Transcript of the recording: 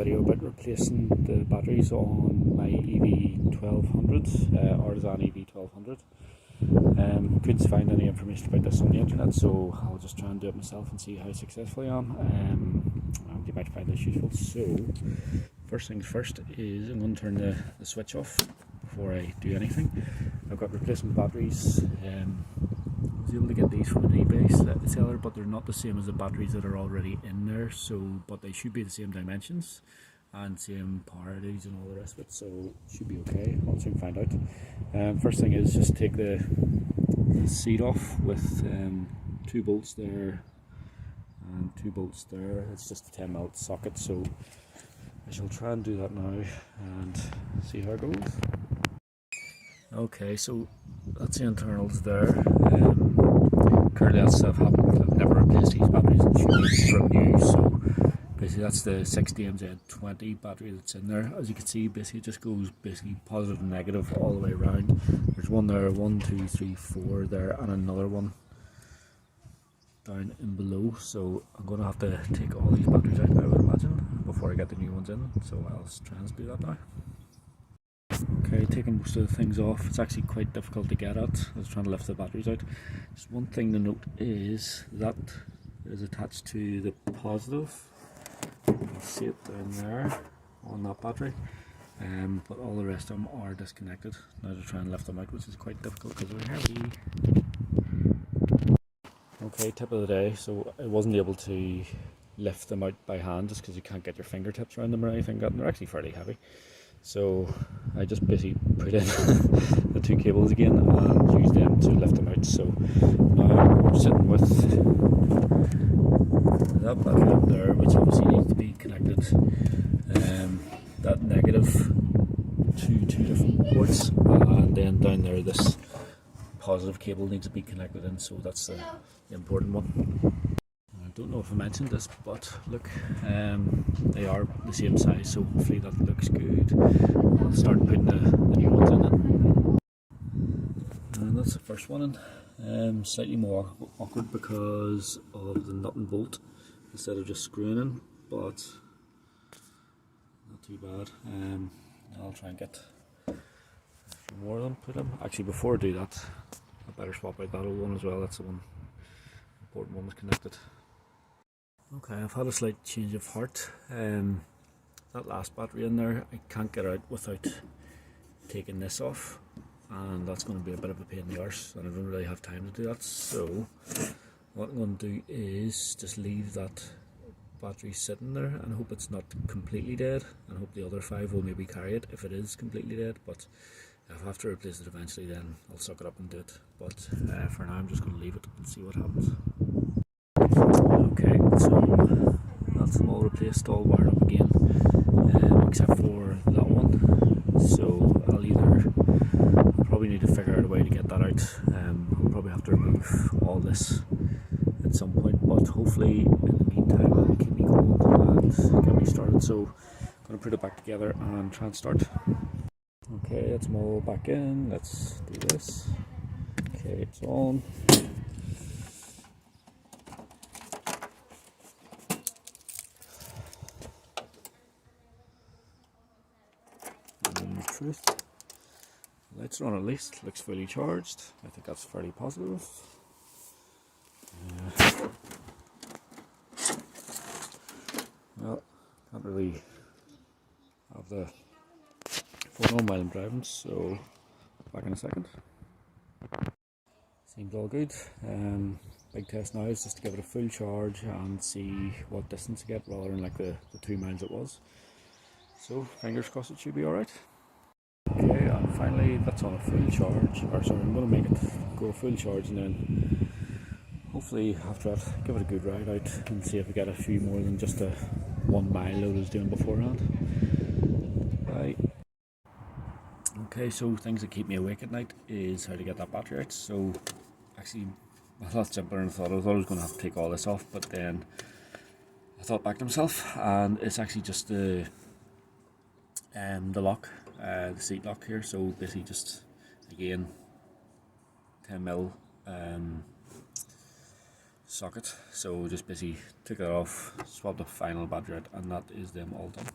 video about replacing the batteries on my EV1200, Artisan EV1200. Couldn't find any information about this on the internet, so I'll just try and do it myself and see how successful I am. And you might find this useful. So first things first is I'm going to turn the switch off before I do anything. I've got replacement batteries. I was able to get these from an eBay seller, but they're not the same as the batteries that are already in there. But they should be the same dimensions and same power rating and all the rest of it, so it should be okay. I'll soon find out. First thing is just take the seat off with 2 bolts there and 2 bolts there. It's just a 10mm socket, so I shall try and do that now and see how it goes. Okay, so that's the internals there. Currently that stuff happened. I've never replaced these batteries and should be from new, so basically that's the 60MZ20 battery that's in there. As you can see, basically it just goes positive and negative all the way around. There's one there, 1, 2, 3, 4 there, and another one down in below. So I'm going to have to take all these batteries out, I would imagine, before I get the new ones in. So I'll try and do that now. Okay, taking most of the things off. It's actually quite difficult to get at. I was trying to lift the batteries out. Just one thing to note is that is attached to the positive. You can see it down there on that battery, but all the rest of them are disconnected. Now to try and lift them out, which is quite difficult because they're heavy. Okay, tip of the day. So I wasn't able to lift them out by hand just because you can't get your fingertips around them or anything, and they're actually fairly heavy. So I just basically put in the 2 cables again and used them to lift them out. So now I'm sitting with that battery up there, which obviously needs to be connected, that negative to 2 different ports, and then down there this positive cable needs to be connected in, so that's the important one. I don't know if I mentioned this, but look, they are the same size, so hopefully that looks good. I'll start putting the new ones in. And that's the first one in. Slightly more awkward because of the nut and bolt instead of just screwing in, but not too bad. I'll try and get a few more of them put in. Actually, before I do that, I better swap out that old one as well. That's the one important one that's connected. Okay, I've had a slight change of heart. That last battery in there, I can't get out without taking this off, and that's going to be a bit of a pain in the arse, and I don't really have time to do that. So what I'm going to do is just leave that battery sitting there and hope it's not completely dead, and hope the other 5 will maybe carry it if it is completely dead. But if I have to replace it eventually, then I'll suck it up and do it. But for now I'm just going to leave it and see what happens. Okay, so that's them all replaced, all wired up again, except for that one. So I'll probably need to figure out a way to get that out. I'll probably have to remove all this at some point, but hopefully in the meantime it'll keep me going and get me started. So I'm going to put it back together and try and start. Okay, that's them all back in. Let's do this. Okay, it's on. Truth. Lights are on at least, looks fully charged. I think that's fairly positive. Well, can't really have the phone on while I'm driving, so back in a second. Seems all good. Big test now is just to give it a full charge and see what distance I get rather than like the 2 miles it was. So fingers crossed it should be alright. Okay, and finally that's on a full charge, or sorry, I'm going to make it go full charge, and then hopefully after that give it a good ride out and see if we get a few more than just a 1 mile that I was doing beforehand. Right. Okay, so things that keep me awake at night is how to get that battery out. So actually a lot simpler than I thought. I thought I was going to have to take all this off, but then I thought back to myself, and it's actually just the lock, the seat lock here. So basically just again 10mm socket. So just basically took it off, swapped the final battery out, and that is them all done.